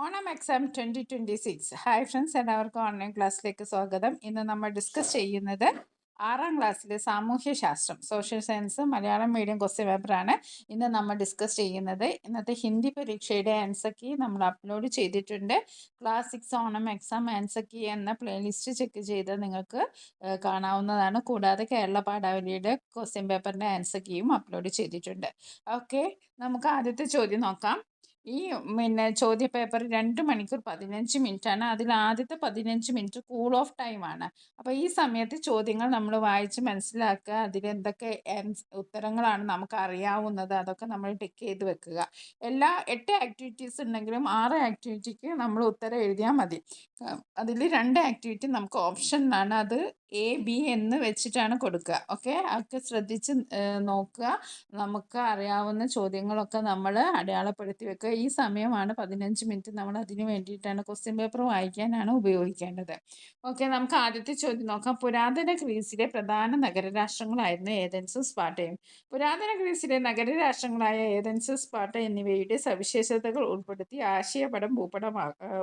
Onam exam 2026. Hi friends, എല്ലാവർക്കും online ക്ലാസ്സിലേക്ക് സ്വാഗതം. ഇന്ന് നമ്മൾ ഡിസ്കസ് ചെയ്യുന്നത് 6ാം ക്ലാസ്സിലെ സാമൂഹ്യ ശാസ്ത്രം, social science Malayalam medium question പേപ്പറാണ് ഇന്ന് നമ്മൾ ഡിസ്കസ് ചെയ്യുന്നത്. ഇന്നത്തെ ഹിന്ദി പരീക്ഷയുടെ ആൻസർ കീ നമ്മൾ അപ്ലോഡ് ചെയ്തിട്ടുണ്ട്. Class 6 Onam exam answer key എന്ന പ്ലേലിസ്റ്റ് ചെക്ക് ചെയ്ത് നിങ്ങൾക്ക് കാണാവുന്നതാണ്. കൂടാതെ കേരള പാഠാവലിയുടെ ക്വസ്റ്റ്യൻ പേപ്പറിൻ്റെ ആൻസർ കീയും അപ്ലോഡ് ചെയ്തിട്ടുണ്ട്. ഓക്കെ, നമുക്ക് ആദ്യത്തെ ചോദ്യം നോക്കാം. ഈ ചോദ്യ പേപ്പർ 2 മണിക്കൂർ 15 മിനിറ്റ് ആണ്. അതിൽ ആദ്യത്തെ 15 മിനിറ്റ് കൂൾ ഓഫ് ടൈം ആണ്. അപ്പോൾ ഈ സമയത്ത് ചോദ്യങ്ങൾ നമ്മൾ വായിച്ച് മനസ്സിലാക്കുക. അതിലെന്തൊക്കെ ഉത്തരങ്ങളാണ് നമുക്ക് അറിയാവുന്നത് അതൊക്കെ നമ്മൾ ടിക്ക് ചെയ്ത് വെക്കുക. എല്ലാ 8 ആക്ടിവിറ്റീസ് ഉണ്ടെങ്കിലും 6 ആക്ടിവിറ്റിക്ക് നമ്മൾ ഉത്തരം എഴുതിയാൽ മതി. അതിൽ 2 ആക്ടിവിറ്റി നമുക്ക് ഓപ്ഷനിലാണ്, അത് എ ബി എന്ന് വെച്ചിട്ടാണ് കൊടുക്കുക. ഓക്കെ, അതൊക്കെ ശ്രദ്ധിച്ച് നോക്കുക. നമുക്ക് അറിയാവുന്ന ചോദ്യങ്ങളൊക്കെ നമ്മൾ അടയാളപ്പെടുത്തി വെക്കുക. ഈ സമയമാണ് 15 മിനിറ്റ് നമ്മൾ അതിന് വേണ്ടിയിട്ടാണ്, ക്വസ്റ്റ്യൻ പേപ്പർ വായിക്കാനാണ് ഉപയോഗിക്കേണ്ടത്. ഓക്കെ, നമുക്ക് ആദ്യത്തെ ചോദ്യം നോക്കാം. പുരാതന ഗ്രീസിലെ പ്രധാന നഗരരാഷ്ട്രങ്ങളായിരുന്നു ഏതൻസും സ്പാർട്ടയും. പുരാതന ഗ്രീസിലെ നഗരരാഷ്ട്രങ്ങളായ ഏതൻസ്, സ്പാർട്ട എന്നിവയുടെ സവിശേഷതകൾ ഉൾപ്പെടുത്തി ആശയപടം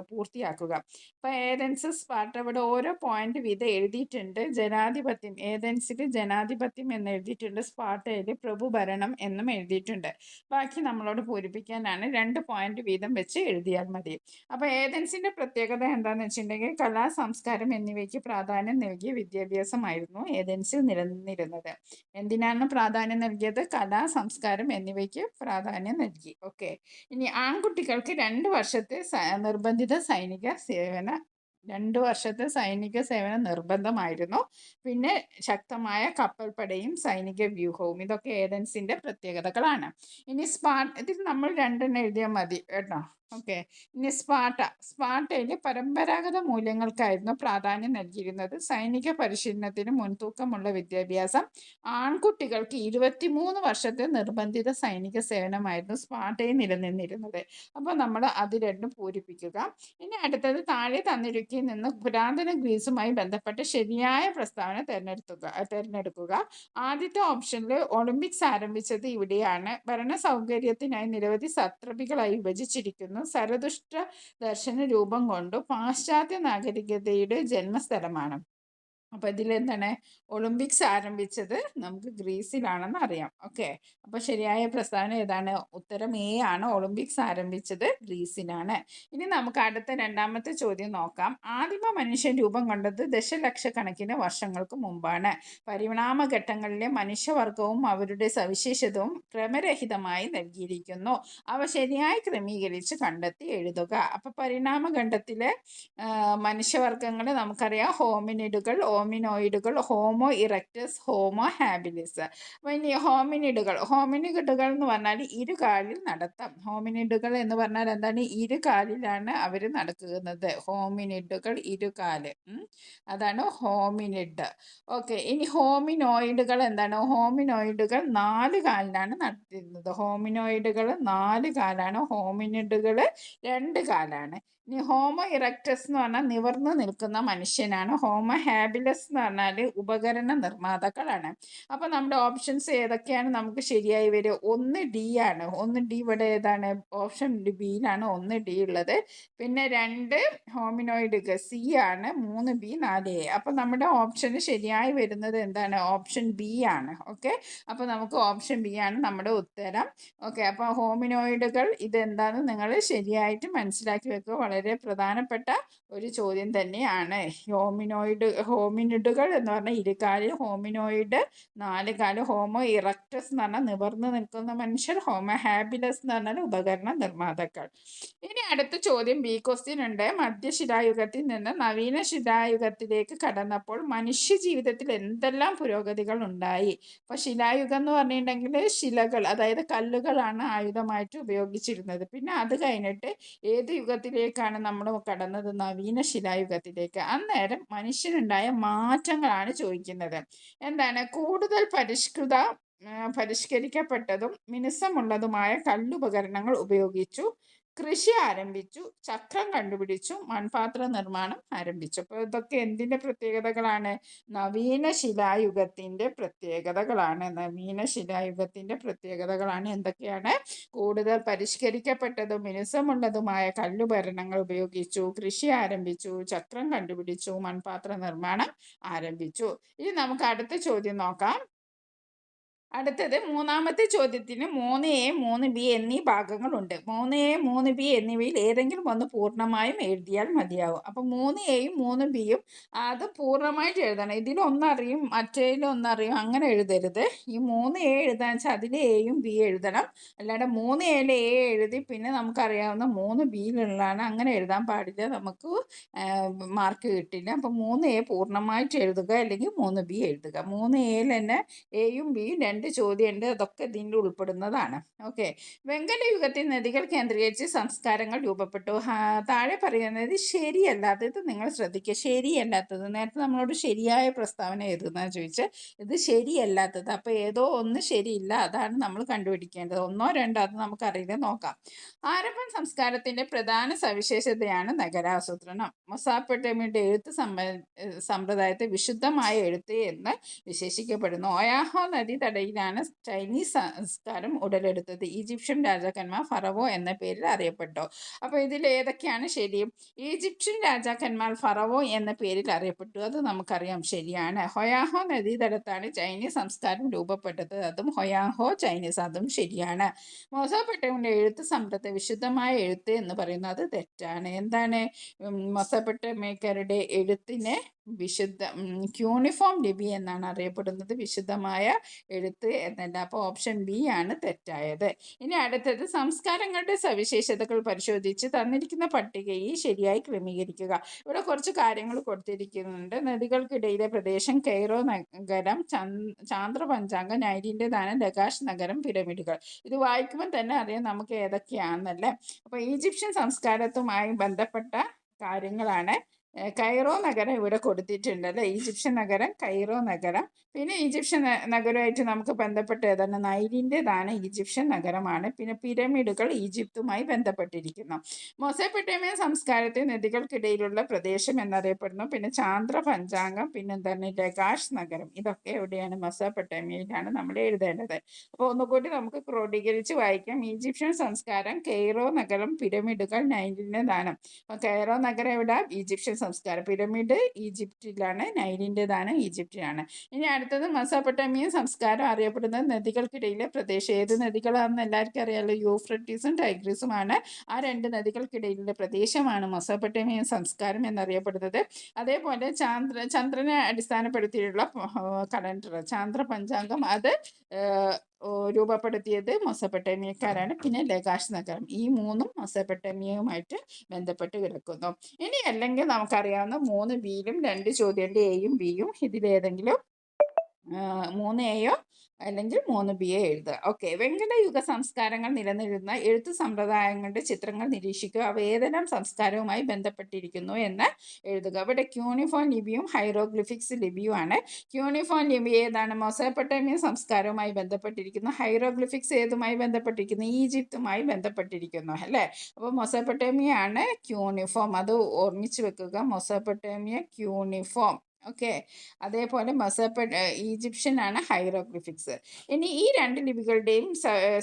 പൂർത്തിയാക്കുക. ഇപ്പം ഏതൻസ്, സ്പാർട്ട ഇവിടെ ഓരോ പോയിന്റ് വീതം എഴുതിയിട്ടുണ്ട്. ജനാധിപത്യം, ഏതൻസിൽ ജനാധിപത്യം എന്ന് എഴുതിയിട്ടുണ്ട്, സ്പാർട്ടയിൽ പ്രഭുഭരണം എന്നും എഴുതിയിട്ടുണ്ട്. ബാക്കി നമ്മളോട് പൂരിപ്പിക്കാനാണ്. 2 പോയിന്റ് വീതം വെച്ച് എഴുതിയാൽ മതി. അപ്പോൾ ഏതൻസിന്റെ പ്രത്യേകത എന്താണെന്ന് വെച്ചിട്ടുണ്ടെങ്കിൽ കലാ, സംസ്കാരം എന്നിവയ്ക്ക് പ്രാധാന്യം നൽകിയ വിദ്യാഭ്യാസമായിരുന്നു ഏതൻസിൽ നിലനിന്നിരുന്നത്. എന്തിനാണ് പ്രാധാന്യം നൽകിയത്? കലാ, സംസ്കാരം എന്നിവയ്ക്ക് പ്രാധാന്യം നൽകി. ഓക്കെ, ഇനി ആൺകുട്ടികൾക്ക് 2 വർഷത്തെ നിർബന്ധിത സൈനിക സേവനം 2 വർഷത്തെ സൈനിക സേവനം നിർബന്ധമായിരുന്നു. പിന്നെ ശക്തമായ കപ്പൽപ്പടയും സൈനിക വ്യൂഹവും, ഇതൊക്കെ ഏതൻസിന്റെ പ്രത്യേകതകളാണ്. ഇനി ഇതിൽ നമ്മൾ 2 എഴുതിയാൽ മതി കേട്ടോ. ഓക്കെ, ഇനി സ്പാർട്ടയിൽ പരമ്പരാഗത മൂല്യങ്ങൾക്കായിരുന്നു പ്രാധാന്യം നൽകിയിരുന്നത്. സൈനിക പരിശീലനത്തിന് മുൻതൂക്കമുള്ള വിദ്യാഭ്യാസം. ആൺകുട്ടികൾക്ക് 23 വർഷത്തെ നിർബന്ധിത സൈനിക സേവനമായിരുന്നു സ്പാർട്ടയിൽ നിലനിന്നിരുന്നത്. അപ്പോൾ നമ്മൾ അത് 2 പൂരിപ്പിക്കുക. ഇനി അടുത്തത് താഴെ തന്നിരിക്കുന്നതിൽ നിന്ന് പുരാതന ഗ്രീസുമായി ബന്ധപ്പെട്ട ശരിയായ പ്രസ്താവന തിരഞ്ഞെടുക്കുക. ആദ്യത്തെ ഓപ്ഷനിൽ ഒളിമ്പിക്സ് ആരംഭിച്ചത് ഇവിടെയാണ്. ഭരണ സൗകര്യത്തിനായി നിരവധി സത്രപികളായി വിഭജിച്ചിരിക്കുന്നു. സരതുഷ്ട ദർശന രൂപം കൊണ്ടു പാശ്ചാത്യ നാഗരികതയുടെ ജന്മസ്ഥലമാണ്. അപ്പോൾ ഇതിലെന്താണ്? ഒളിമ്പിക്സ് ആരംഭിച്ചത് നമുക്ക് ഗ്രീസിലാണെന്ന് അറിയാം. ഓക്കെ, അപ്പോൾ ശരിയായ പ്രസ്താവന ഏതാണ്? ഉത്തരം എ ആണ്. ഒളിമ്പിക്സ് ആരംഭിച്ചത് ഗ്രീസിലാണ്. ഇനി നമുക്ക് അടുത്ത 2ാമത്തെ ചോദ്യം നോക്കാം. ആദിമ മനുഷ്യൻ രൂപം കൊണ്ടത് ദശലക്ഷക്കണക്കിന് വർഷങ്ങൾക്ക് മുമ്പാണ്. പരിണാമഘട്ടങ്ങളിലെ മനുഷ്യവർഗവും അവരുടെ സവിശേഷതയും ക്രമരഹിതമായി നൽകിയിരിക്കുന്നു. അവ ശരിയായി ക്രമീകരിച്ച് കണ്ടെത്തി എഴുതുക. അപ്പോൾ പരിണാമഘട്ടത്തിലെ മനുഷ്യവർഗങ്ങൾ നമുക്കറിയാം. ഹോമിനിഡുകൾ, ഓമിനോയിഡുകൾ, ഹോമോ ഇറക്റ്റസ്, ഹോമോ ഹാബിലിസ്. അപ്പോൾ ഇനി ഹോമിനിഡുകൾ എന്ന് പറഞ്ഞാൽ ഇരുകാലിൽ നടത്തം. ഹോമിനിഡുകൾ എന്ന് പറഞ്ഞാൽ എന്താണ്? ഇരുകാലിലാണ് അവർ നടക്കുന്നത്. ഹോമിനിഡുകൾ ഇരുകാല്, അതാണ് ഹോമിനിഡ്. ഓക്കെ, ഇനി ഹോമിനോയിഡുകൾ എന്താണ്? ഹോമിനോയിഡുകൾ 4 കാലിലാണ് നടത്തിയിരുന്നത്. ഹോമിനോയിഡുകൾ 4 കാലാണ്, ഹോമിനിഡുകൾ 2 കാലാണ്. ഇനി ഹോമോ ഇറക്റ്റസ് എന്ന് പറഞ്ഞാൽ നിവർന്നു നിൽക്കുന്ന മനുഷ്യനാണ്. ഹോമോ ഹാബിലസ് എന്ന് പറഞ്ഞാൽ ഉപകരണ നിർമ്മാതാക്കളാണ്. അപ്പോൾ നമ്മുടെ ഓപ്ഷൻസ് ഏതൊക്കെയാണ് നമുക്ക് ശരിയായി വരിക? 1 ഡി ആണ്. 1 ഡി ഇവിടെ ഏതാണ്? ഓപ്ഷൻ ബിയിലാണ് 1 ഡി ഉള്ളത്. പിന്നെ 2 ഹോമിനോയിഡ് സി ആണ്. 3 ബി, 4 എ. അപ്പോൾ നമ്മുടെ ഓപ്ഷന് ശരിയായി വരുന്നത് എന്താണ്? ഓപ്ഷൻ ബി ആണ്. ഓക്കെ, അപ്പോൾ നമുക്ക് ഓപ്ഷൻ ബി ആണ് നമ്മുടെ ഉത്തരം. ഓക്കെ, അപ്പോൾ ഹോമിനോയിഡുകൾ ഇതെന്താണെന്ന് നിങ്ങൾ ശരിയായിട്ട് മനസ്സിലാക്കി വെക്കുക. വളരെ പ്രധാനപ്പെട്ട ഒരു ചോദ്യം തന്നെയാണ്. ഹോമിനിഡുകൾ എന്ന് പറഞ്ഞാൽ ഇരുകാല്, ഹോമിനോയിഡ് 4 കാല്, ഹോമോ ഇറക്റ്റസ് എന്ന് പറഞ്ഞാൽ നിവർന്നു നിൽക്കുന്ന മനുഷ്യർ, ഹോമോ ഹാബിലസ് എന്ന് പറഞ്ഞാൽ ഉപകരണ നിർമ്മാതാക്കൾ. ഇനി അടുത്ത ചോദ്യം ബി ക്വസ്റ്റ്യൻ ഉണ്ട്. മധ്യശിലായുഗത്തിൽ നിന്ന് നവീന ശിലായുഗത്തിലേക്ക് കടന്നപ്പോൾ മനുഷ്യ ജീവിതത്തിൽ എന്തെല്ലാം പുരോഗതികൾ ഉണ്ടായി? അപ്പോൾ ശിലായുഗം എന്ന് പറഞ്ഞിട്ടുണ്ടെങ്കിൽ ശിലകൾ, അതായത് കല്ലുകളാണ് ആയുധമായിട്ട് ഉപയോഗിച്ചിരുന്നത്. പിന്നെ അത് കഴിഞ്ഞിട്ട് ഏത് യുഗത്തിലേക്കാണ് നമ്മൾ കടന്നത്? നവീന ശിലായുഗത്തിലേക്ക്. അന്നേരം മനുഷ്യനുണ്ടായ മാറ്റങ്ങളാണ് ചോദിക്കുന്നത്. എന്താണ്? കൂടുതൽ പരിഷ്കരിക്കപ്പെട്ടതും മിനുസമുള്ളതുമായ കല്ലുപകരണങ്ങൾ ഉപയോഗിച്ചു. കൃഷി ആരംഭിച്ചു, ചക്രം കണ്ടുപിടിച്ചു, മൺപാത്ര നിർമ്മാണം ആരംഭിച്ചു. അപ്പോൾ ഇതൊക്കെ എന്തിൻ്റെ പ്രത്യേകതകളാണ്? നവീന ശിലായുഗത്തിൻ്റെ പ്രത്യേകതകളാണ്. നവീന ശിലായുഗത്തിൻ്റെ പ്രത്യേകതകളാണ്. എന്തൊക്കെയാണ്? കൂടുതൽ പരിഷ്കരിക്കപ്പെട്ടതും മിനുസമുള്ളതുമായ കല്ലുപകരണങ്ങൾ ഉപയോഗിച്ചു, കൃഷി ആരംഭിച്ചു, ചക്രം കണ്ടുപിടിച്ചു, മൺപാത്ര നിർമ്മാണം ആരംഭിച്ചു. ഇനി നമുക്ക് അടുത്ത ചോദ്യം നോക്കാം. അടുത്തത് മൂന്നാമത്തെ ചോദ്യത്തിന് 3A 3B എന്നീ ഭാഗങ്ങളുണ്ട്. 3A 3B എന്നിവയിൽ ഏതെങ്കിലും ഒന്ന് പൂർണ്ണമായും എഴുതിയാൽ മതിയാവും. അപ്പം 3Aയും 3Bയും അത് പൂർണ്ണമായിട്ട് എഴുതണം. ഇതിലൊന്നറിയും മറ്റേതിലൊന്നറിയും അങ്ങനെ എഴുതരുത്. ഈ 3A എഴുതാന്ന് വെച്ചാൽ അതിൽ എയും ബി എഴുതണം. അല്ലാണ്ട് 3Aയിൽ എ എഴുതി പിന്നെ നമുക്കറിയാവുന്ന 3Bയിലുള്ളതാണ് അങ്ങനെ എഴുതാൻ പാടില്ല. നമുക്ക് മാർക്ക് കിട്ടില്ല. അപ്പം 3A പൂർണ്ണമായിട്ട് എഴുതുക, അല്ലെങ്കിൽ 3B എഴുതുക. 3Aയിൽ തന്നെ എയും ബിയും രണ്ട് ചോദ്യമുണ്ട്, അതൊക്കെ ഇതിൻ്റെ ഉൾപ്പെടുന്നതാണ്. ഓക്കെ. വെങ്കലയുഗത്തിൽ നദികൾ കേന്ദ്രീകരിച്ച് സംസ്കാരങ്ങൾ രൂപപ്പെട്ടു. താഴെ പറയുന്നത് ശരിയല്ലാത്തത് നിങ്ങൾ ശ്രദ്ധിക്കുക. ശരിയല്ലാത്തത്, നേരത്തെ നമ്മളോട് ശരിയായ പ്രസ്താവന എഴുതുന്നതെന്ന് ചോദിച്ചാൽ ഇത് ശരിയല്ലാത്തത്. അപ്പോൾ ഏതോ ഒന്ന് ശരിയില്ല, അതാണ് നമ്മൾ കണ്ടുപിടിക്കേണ്ടത്. ഒന്നോ രണ്ടോ അത് നമുക്കറിയില്ല, നോക്കാം. ഹാരപ്പൻ സംസ്കാരത്തിൻ്റെ പ്രധാന സവിശേഷതയാണ് നഗരാസൂത്രണം. മൊസാപ്പൊട്ടേമിയയുടെ എഴുത്ത് സമ്പ്രദായത്തെ വിശുദ്ധമായ എഴുത്ത് എന്ന് വിശേഷിക്കപ്പെടുന്നു. ഒയാഹോ നദി തടയിലാണ് ചൈനീസ് സംസ്കാരം ഉടലെടുത്തത്. ഈജിപ്ഷ്യൻ രാജാക്കന്മാർ ഫറവോ എന്ന പേരിൽ അറിയപ്പെട്ടു. അപ്പോൾ ഇതിൽ ഏതൊക്കെയാണ് ശരി? ഈജിപ്ഷ്യൻ രാജാക്കന്മാർ ഫറവോ എന്ന പേരിൽ അറിയപ്പെട്ടു, അത് നമുക്കറിയാം, ശരിയാണ്. ഹൊയാഹോ നദീതടത്താണ് ചൈനീസ് സംസ്കാരം രൂപപ്പെട്ടത്, അതും ഹൊയാഹോ ചൈനീസ്, അതും ശരിയാണ്. മൊസോപ്പൊട്ടേമിയയുടെ എഴുത്ത് സമ്പ്രദായ വിശുദ്ധമായ എഴുത്ത് എന്ന് പറയുന്നത് അത് തെറ്റാണ്. എന്താണ്? മൊസോപ്പൊട്ടേമിയക്കാരുടെ എഴുത്തിനെ വിശുദ്ധ ക്യൂണിഫോം ലിപി എന്നാണ് അറിയപ്പെടുന്നത്, വിശുദ്ധമായ എഴുത്ത് എന്നല്ല. അപ്പോൾ ഓപ്ഷൻ ബി ആണ് തെറ്റായത്. ഇനി അടുത്തത് സംസ്കാരങ്ങളുടെ സവിശേഷതകൾ പരിശോധിച്ച് തന്നിരിക്കുന്ന പട്ടികയിൽ ശരിയായി ക്രമീകരിക്കുക. ഇവിടെ കുറച്ച് കാര്യങ്ങൾ കൊടുത്തിരിക്കുന്നുണ്ട്. നദികൾക്കിടയിലെ പ്രദേശം, കെയ്റോ നഗരം, ചാന്ദ്ര പഞ്ചാംഗം, നൈലിൻ്റെതാണ് ലഗാഷ് നഗരം, പിരമിഡുകൾ. ഇത് വായിക്കുമ്പോൾ തന്നെ അറിയാം നമുക്ക് ഏതൊക്കെയാണെന്നല്ലേ. അപ്പോൾ ഈജിപ്ഷ്യൻ സംസ്കാരത്തുമായി ബന്ധപ്പെട്ട കാര്യങ്ങളാണ്. കൈറോ നഗരം ഇവിടെ കൊടുത്തിട്ടുണ്ട് അല്ലേ. ഈജിപ്ഷ്യൻ നഗരം, കൈറോ നഗരം. പിന്നെ ഈജിപ്ഷ്യൻ നഗരമായിട്ട് നമുക്ക് ബന്ധപ്പെട്ട ഏതാണ്? നൈലിൻ്റെതാണ് ഈജിപ്ഷ്യൻ നഗരമാണ്. പിന്നെ പിരമിഡുകൾ ഈജിപ്തുമായി ബന്ധപ്പെട്ടിരിക്കുന്നു. മൊസോപ്പൊട്ടേമിയൻ സംസ്കാരത്തെ നദികൾക്കിടയിലുള്ള പ്രദേശം എന്നറിയപ്പെടുന്നു. പിന്നെ ചാന്ദ്ര പഞ്ചാംഗം, പിന്നെ എന്താണ് ലഗാഷ് നഗരം. ഇതൊക്കെ എവിടെയാണ്? മൊസോപ്പൊട്ടേമിയയിലാണ് നമ്മൾ എഴുതേണ്ടത്. അപ്പോൾ ഒന്നുകൂടി നമുക്ക് ക്രോഡീകരിച്ച് വായിക്കാം. ഈജിപ്ഷ്യൻ സംസ്കാരം, കെയ്റോ നഗരം, പിരമിഡുകൾ നൈലിൻ്റെതാണ്. അപ്പോൾ കെയ്റോ നഗരം എവിടെ? ഈജിപ്ഷ്യൻ സംസ്കാരം. പിരമിഡ് ഈജിപ്തിലാണ്, നൈലിൻ്റെതാണ് ഈജിപ്തിലാണ്. ഇനി അടുത്തത് മെസോപ്പൊട്ടേമിയൻ സംസ്കാരം അറിയപ്പെടുന്നത് നദികൾക്കിടയിലെ പ്രദേശം. ഏത് നദികളാണെന്ന് എല്ലാവർക്കും അറിയാമല്ലോ, യൂഫ്രട്ടീസും ടൈഗ്രീസുമാണ്. ആ രണ്ട് നദികൾക്കിടയിലുള്ള പ്രദേശമാണ് മെസോപ്പൊട്ടേമിയൻ സംസ്കാരം എന്നറിയപ്പെടുന്നത്. അതേപോലെ ചന്ദ്രനെ അടിസ്ഥാനപ്പെടുത്തിയുള്ള കലണ്ടർ, ചാന്ദ്ര പഞ്ചാംഗം, അത് രൂപപ്പെടുത്തിയത് മൊസോപ്പൊട്ടേമിയക്കാരാണ്. പിന്നെ ലഗാഷ് നഗരം, ഈ മൂന്നും മൊസോപ്പൊട്ടേമിയയുമായിട്ട് ബന്ധപ്പെട്ട് കിടക്കുന്നു. ഇനി അല്ലെങ്കിൽ നമുക്കറിയാവുന്ന 3Bയിലും 2 ചോദ്യമുണ്ട്, എയും ബിയും. ഇതിലേതെങ്കിലും 3Aയോ അല്ലെങ്കിൽ 3Bയോ എഴുതുക. ഓക്കെ. വെങ്കലയുഗ സംസ്കാരങ്ങൾ നിലനിന്നിരുന്ന എഴുത്ത് സമ്പ്രദായങ്ങളുടെ ചിത്രങ്ങൾ നിരീക്ഷിക്കുക. അവ ഏതെല്ലാം സംസ്കാരവുമായി ബന്ധപ്പെട്ടിരിക്കുന്നു എന്ന് എഴുതുക. ഇവിടെ ക്യൂണിഫോം ലിപിയും ഹൈറോഗ്ലിഫിക്സ് ലിപിയുമാണ്. ക്യൂണിഫോം ലിപി ഏതാണ്? മൊസോപ്പൊട്ടേമിയൻ സംസ്കാരവുമായി ബന്ധപ്പെട്ടിരിക്കുന്നു. ഹൈറോഗ്ലിഫിക്സ് ഏതുമായി ബന്ധപ്പെട്ടിരിക്കുന്നു? ഈജിപ്തുമായി ബന്ധപ്പെട്ടിരിക്കുന്നു അല്ലേ. അപ്പോൾ മൊസോപ്പൊട്ടേമിയ ആണ് ക്യൂണിഫോം, അത് ഓർമ്മിച്ച് വെക്കുക. മൊസോപ്പൊട്ടേമിയ ക്യൂണിഫോം. ഓക്കെ. അതേപോലെ ഈജിപ്ഷ്യൻ ആണ് ഹൈറോഗ്ലിഫിക്സ്. ഇനി ഈ രണ്ട് ലിപികളുടെയും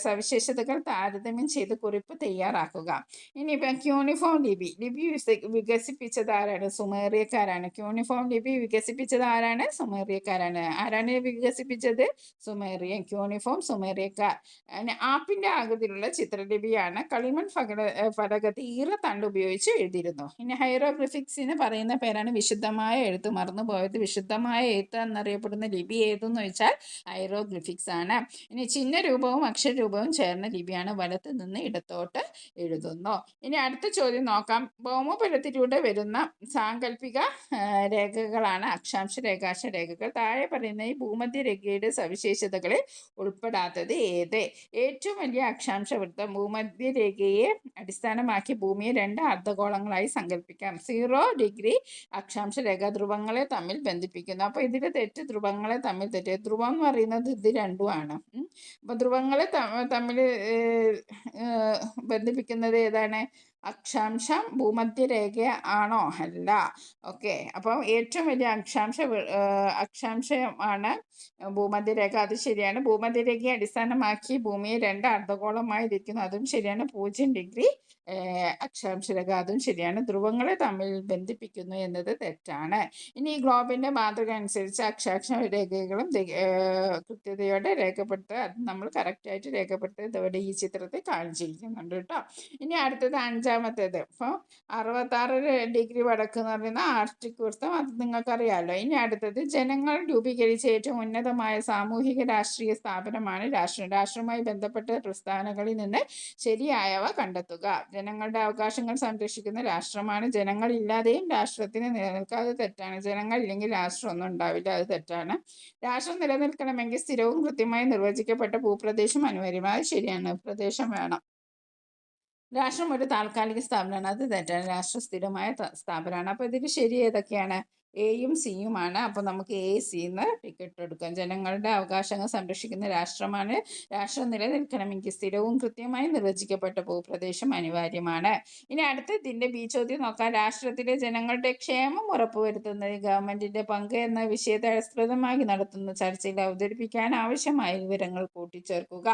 സവിശേഷതകൾ താരതമ്യം ചെയ്ത് കുറിപ്പ് തയ്യാറാക്കുക. ഇനിയിപ്പം ക്യൂണിഫോം ലിപി വികസിപ്പിച്ചത് ആരാണ്? സുമേറിയക്കാരാണ്. ക്യൂണിഫോം ലിപി വികസിപ്പിച്ചത് ആരാണ്? സുമേറിയക്കാരാണ്. ആരാണ് വികസിപ്പിച്ചത്? സുമേറിയൻ. ക്യൂണിഫോം സുമേറിയക്കാർ. ആപ്പിൻ്റെ ആകൃതിയിലുള്ള ചിത്രലിപിയാണ്. കളിമൺ ഫലകത്തിൽ ഈറത്തണ്ട് ഉപയോഗിച്ച് എഴുതിയിരുന്നു. ഇനി ഹൈറോഗ്ലിഫിക്സിന് പറയുന്ന പേരാണ് വിശുദ്ധമായ എഴുത്ത്. മറന്നുപോയത്, വിശുദ്ധമായ എഴുത്ത് എന്നറിയപ്പെടുന്ന ലിപി ഏതെന്ന് വെച്ചാൽ ഹൈറോഗ്ലിഫിക്സ് ആണ്. ഇനി ചിഹ്നരൂപവും അക്ഷരരൂപവും ചേർന്ന ലിപിയാണ്. വലത്ത് നിന്ന് ഇടത്തോട്ട് എഴുതുന്നു. ഇനി അടുത്ത ചോദ്യം നോക്കാം. ഭൗമോപരിതലത്തിലൂടെ വരുന്ന സാങ്കല്പിക രേഖകളാണ് അക്ഷാംശ രേഖാംശ രേഖകൾ. താഴെ പറയുന്ന ഈ ഭൂമധ്യരേഖയുടെ സവിശേഷതകളിൽ ഉൾപ്പെടാത്തത് ഏത്? ഏറ്റവും വലിയ അക്ഷാംശ വൃത്തം. ഭൂമധ്യരേഖയെ അടിസ്ഥാനമാക്കി ഭൂമിയെ 2 അർദ്ധഗോളങ്ങളായി സങ്കല്പിക്കാം. 0 ഡിഗ്രി അക്ഷാംശ രേഖ. ധ്രുവങ്ങളെ തമ്മിൽ ബന്ധിപ്പിക്കുന്നു. അപ്പോൾ ഇതിൽ തെറ്റ് ധ്രുവങ്ങളെ തമ്മിൽ തെറ്റ്. ധ്രുവം എന്ന് പറയുന്നത് ഇത് രണ്ടുമാണ്. അപ്പോൾ ധ്രുവങ്ങളെ തമ്മിൽ ബന്ധിപ്പിക്കുന്നത് ഏതാണ്? അക്ഷാംശം ഭൂമധ്യരേഖ ആണോ? അല്ല. ഓക്കെ, അപ്പം ഏറ്റവും വലിയ അക്ഷാംശമാണ് ഭൂമധ്യരേഖ. അത് ശരിയാണ്. ഭൂമധ്യരേഖയെ അടിസ്ഥാനമാക്കി ഭൂമിയെ 2 അർദ്ധഗോളമായി ഇരിക്കുന്നു. അതും ശരിയാണ്. 0 ഡിഗ്രി അക്ഷാംശരേഖ, അതും ശരിയാണ്. ധ്രുവങ്ങളെ തമ്മിൽ ബന്ധിപ്പിക്കുന്നു എന്നത് തെറ്റാണ്. ഇനി ഈ ഗ്ലോബിന്റെ മാതൃക അനുസരിച്ച് അക്ഷാംശ രേഖകളും കൃത്യതയോടെ രേഖപ്പെടുത്തുക. അത് നമ്മൾ കറക്റ്റായിട്ട് രേഖപ്പെടുത്തുക. ഇതോടെ ഈ ചിത്രത്തിൽ കാണിച്ചിരിക്കുന്നുണ്ട് കേട്ടോ. ഇനി അടുത്തത് 5-മത്തേത്. അപ്പോൾ 66 ഡിഗ്രി വടക്ക് എന്ന് പറയുന്ന ആർട്ടിക് വൃത്തം, അത് നിങ്ങൾക്കറിയാമല്ലോ. ഇനി അടുത്തത് ജനങ്ങൾ രൂപീകരിച്ച ഏറ്റവും ഉന്നതമായ സാമൂഹിക രാഷ്ട്രീയ സ്ഥാപനമാണ് രാഷ്ട്രം. രാഷ്ട്രവുമായി ബന്ധപ്പെട്ട പ്രസ്ഥാനങ്ങളിൽ നിന്ന് ശരിയായവ കണ്ടെത്തുക. ജനങ്ങളുടെ അവകാശങ്ങൾ സംരക്ഷിക്കുന്ന രാഷ്ട്രമാണ്. ജനങ്ങളില്ലാതെയും രാഷ്ട്രത്തിന് നിലനിൽക്കാതെ തെറ്റാണ്. ജനങ്ങളില്ലെങ്കിൽ രാഷ്ട്രം ഒന്നും ഉണ്ടാവില്ല, അത് തെറ്റാണ്. രാഷ്ട്രം നിലനിൽക്കണമെങ്കിൽ സ്ഥിരവും കൃത്യമായി നിർവചിക്കപ്പെട്ട ഭൂപ്രദേശം അനിവാര്യമാണ്, അത് ശരിയാണ്. പ്രദേശം വേണം. രാഷ്ട്രം ഒരു താൽക്കാലിക സ്ഥാപനമാണ്, അത് തെറ്റാണ്. രാഷ്ട്രം സ്ഥിരമായ സ്ഥാപനമാണ്. അപ്പോൾ ഇതിൽ ശരി ഏതൊക്കെയാണ്? എയും സിയുമാണ്. അപ്പോൾ നമുക്ക് എ സിന്ന് ടിക്കറ്റ് എടുക്കാം. ജനങ്ങളുടെ അവകാശങ്ങൾ സംരക്ഷിക്കുന്ന രാഷ്ട്രമാണ്. രാഷ്ട്രം നിലനിൽക്കണമെങ്കിൽ സ്ഥിരവും കൃത്യമായി നിർവചിക്കപ്പെട്ട ഭൂപ്രദേശം അനിവാര്യമാണ്. ഇനി അടുത്ത ഇതിൻ്റെ ബി ചോദ്യം നോക്കാം. രാഷ്ട്രത്തിലെ ജനങ്ങളുടെ ക്ഷേമം ഉറപ്പുവരുത്തുന്നതിൽ ഗവൺമെന്റിന്റെ പങ്ക് എന്ന വിഷയത്തെ ആസ്പദമാക്കി നടത്തുന്ന ചർച്ചയിൽ അവതരിപ്പിക്കാൻ ആവശ്യമായ വിവരങ്ങൾ കൂട്ടിച്ചേർക്കുക.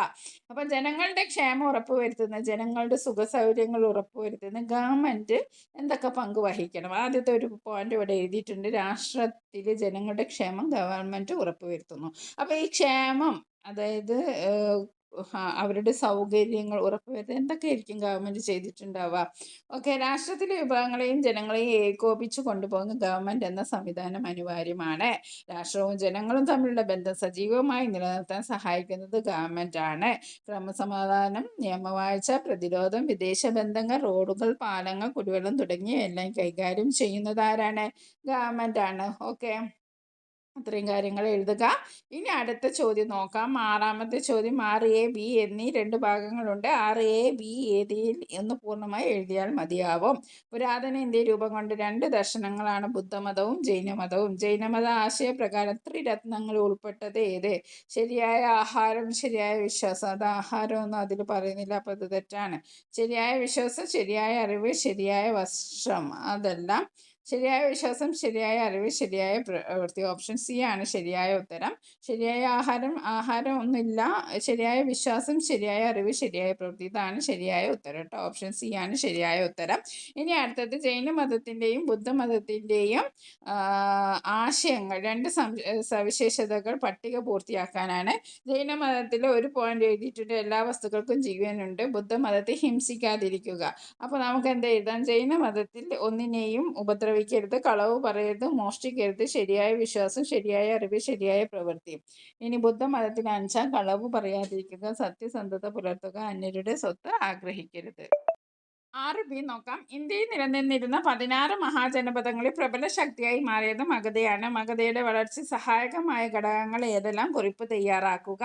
അപ്പം ജനങ്ങളുടെ ക്ഷേമം ഉറപ്പുവരുത്തുന്ന, ജനങ്ങളുടെ സുഖസൗകര്യങ്ങൾ ഉറപ്പുവരുത്തുന്ന ഗവൺമെന്റ് എന്തൊക്കെ പങ്ക് വഹിക്കണം? ആദ്യത്തെ ഒരു പോയിന്റ് ഇവിടെ എഴുതിയിട്ടുണ്ട്. രാഷ്ട്രത്തിൽ ജനങ്ങളുടെ ക്ഷേമം ഗവൺമെന്റ് ഉറപ്പുവരുത്തുന്നു. അപ്പോൾ ഈ ക്ഷേമം, അതായത് അവരുടെ സൗകര്യങ്ങൾ ഉറപ്പുവരുത്തുക, എന്തൊക്കെയായിരിക്കും ഗവൺമെന്റ് ചെയ്തിട്ടുണ്ടാവുക? ഓക്കെ, രാഷ്ട്രത്തിലെ വിഭാഗങ്ങളെയും ജനങ്ങളെയും ഏകോപിച്ച് കൊണ്ടുപോകുന്ന ഗവൺമെന്റ് എന്ന സംവിധാനം അനിവാര്യമാണ്. രാഷ്ട്രവും ജനങ്ങളും തമ്മിലുള്ള ബന്ധം സജീവമായി നിലനിർത്താൻ സഹായിക്കുന്നത് ഗവൺമെന്റ് ആണ്. ക്രമസമാധാനം, നിയമവാഴ്ച, പ്രതിരോധം, വിദേശ ബന്ധങ്ങൾ, റോഡുകൾ, പാലങ്ങൾ, കുടിവെള്ളം തുടങ്ങിയവയെല്ലാം കൈകാര്യം ചെയ്യുന്നത് ആരാണ്? ഗവൺമെന്റ് ആണ്. ഓക്കെ, അത്രയും കാര്യങ്ങൾ എഴുതുക. ഇനി അടുത്ത ചോദ്യം നോക്കാം. 6-മത്തെ ചോദ്യം. 6A, B എന്നീ 2 ഭാഗങ്ങളുണ്ട്. 6A, B ഏതിൽ എന്ന് പൂർണ്ണമായി എഴുതിയാൽ മതിയാവും. പുരാതന ഇന്ത്യ രൂപം കൊണ്ട് 2 ദർശനങ്ങളാണ് ബുദ്ധമതവും ജൈനമതവും. ജൈനമത ആശയപ്രകാരം ത്രിരത്നങ്ങൾ ഉൾപ്പെട്ടത് ഏത്? ശരിയായ ആഹാരം, ശരിയായ വിശ്വാസം. അത് ആഹാരമൊന്നും അതിൽ പറയുന്നില്ല, അപ്പോൾ അത് തെറ്റാണ്. ശരിയായ വിശ്വാസം, ശരിയായ അറിവ്, ശരിയായ വസ്ത്രം, അതെല്ലാം. ശരിയായ വിശ്വാസം, ശരിയായ അറിവ്, ശരിയായ പ്രവൃത്തി. ഓപ്ഷൻ സി ആണ് ശരിയായ ഉത്തരം. ശരിയായ ആഹാരം ഒന്നുമില്ല. ശരിയായ വിശ്വാസം, ശരിയായ അറിവ്, ശരിയായ പ്രവൃത്തി, ഇതാണ് ശരിയായ ഉത്തരം കേട്ടോ. ഓപ്ഷൻ സി ആണ് ശരിയായ ഉത്തരം. ഇനി അടുത്തത് ജൈനമതത്തിൻ്റെയും ബുദ്ധമതത്തിൻ്റെയും ആശയങ്ങൾ, 2 സവിശേഷതകൾ പട്ടിക പൂർത്തിയാക്കാനാണ്. ജൈനമതത്തിൽ ഒരു പോയിന്റ് എഴുതിയിട്ടുണ്ട്. എല്ലാ വസ്തുക്കൾക്കും ജീവനുണ്ട്. ബുദ്ധമതത്തിൽ ഹിംസിക്കാതിരിക്കുക. അപ്പോൾ നമുക്ക് എന്താ എഴുതാം? ജൈനമതത്തിൽ ഒന്നിനെയും ഉപദ്രവിക്കരുത്, കളവ് പറയരുത്, മോഷ്ടിക്കരുത്, ശരിയായ വിശ്വാസം, ശരിയായ അറിവ്, ശരിയായ പ്രവൃത്തി. ഇനി ബുദ്ധമതത്തിൽ 5 കളവ് പറയാതിരിക്കുക, സത്യസന്ധത പുലർത്തുക, അന്യരുടെ സ്വത്ത് ആഗ്രഹിക്കരുത്. 6B നോക്കാം. ഇന്ത്യയിൽ നിലനിന്നിരുന്ന 16 മഹാജനപദങ്ങളിൽ പ്രബല ശക്തിയായി മാറിയത് മഗധയാണ്. മഗധയുടെ വളർച്ച സഹായകമായ ഘടകങ്ങൾ ഏതെല്ലാം? കുറിപ്പ് തയ്യാറാക്കുക.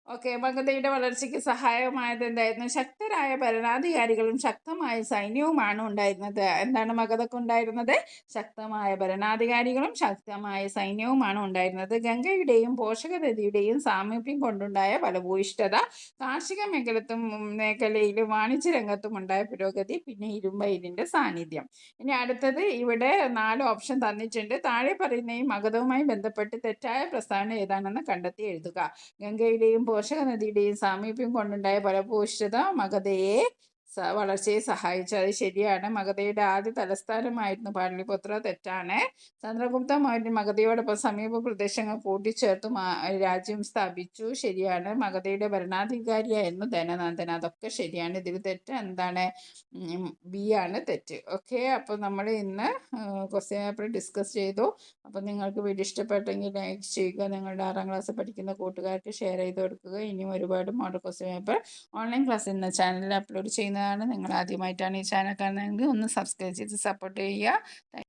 ഓക്കെ, മഗധയുടെ വളർച്ചയ്ക്ക് സഹായകമായത് എന്തായിരുന്നു? ശക്തരായ ഭരണാധികാരികളും ശക്തമായ സൈന്യവുമാണ് ഉണ്ടായിരുന്നത്. എന്താണ് മഗധക്ക് ഉണ്ടായിരുന്നത്? ശക്തമായ ഭരണാധികാരികളും ശക്തമായ സൈന്യവുമാണ് ഉണ്ടായിരുന്നത്. ഗംഗയുടെയും പോഷക നദിയുടെയും സാമീപ്യം കൊണ്ടുണ്ടായ ഫലഭൂയിഷ്ഠത, കാർഷിക മേഖലയിലും വാണിജ്യ രംഗത്തും ഉണ്ടായ പുരോഗതി, പിന്നെ ഇരുമ്പയിരിന്റെ സാന്നിധ്യം. ഇനി അടുത്തത്, ഇവിടെ 4 ഓപ്ഷൻ തന്നിട്ടുണ്ട്. താഴെ പറയുന്ന ഈ മഗധവുമായി ബന്ധപ്പെട്ട് തെറ്റായ പ്രസ്താവന ഏതാണെന്ന് കണ്ടെത്തി എഴുതുക. ഗംഗയുടെയും പോഷക നദിയുടെയും സാമീപ്യം കൊണ്ടുണ്ടായ ഫലഭൂയിഷ്ഠത മഗധയെ വളർച്ചയെ സഹായിച്ചു, അത് ശരിയാണ്. മഗധയുടെ ആദ്യ തലസ്ഥാനമായിരുന്നു പാടലിപുത്ര, തെറ്റാണ്. ചന്ദ്രഗുപ്ത മൗര്യൻ മഗധയോടൊപ്പം സമീപ പ്രദേശങ്ങൾ കൂട്ടിച്ചേർത്തു രാജ്യം സ്ഥാപിച്ചു, ശരിയാണ്. മഗധയുടെ ഭരണാധികാരിയായിരുന്നു ധനനന്ദൻ, അതൊക്കെ ശരിയാണ്. ഇതിൽ തെറ്റ് എന്താണ്? ബി ആണ് തെറ്റ്. ഓക്കെ, അപ്പോൾ നമ്മൾ ഇന്ന് ക്വസ്റ്റ്യൻ പേപ്പർ ഡിസ്കസ് ചെയ്തു. അപ്പോൾ നിങ്ങൾക്ക് വീഡിയോ ഇഷ്ടപ്പെട്ടെങ്കിൽ ലൈക്ക് ചെയ്യുക. നിങ്ങളുടെ 6-ാം ക്ലാസ് പഠിക്കുന്ന കൂട്ടുകാർക്ക് ഷെയർ ചെയ്ത് കൊടുക്കുക. ഇനിയും ഒരുപാട് model question paper online class ഇന്ന് ചാനലിൽ അപ്ലോഡ് ചെയ്യുന്നതാണ്. നിങ്ങൾ ആദ്യമായിട്ടാണ് ഈ ചാനൽ കാണുന്നതെങ്കിൽ ഒന്ന് സബ്സ്ക്രൈബ് ചെയ്ത് സപ്പോർട്ട് ചെയ്യുക.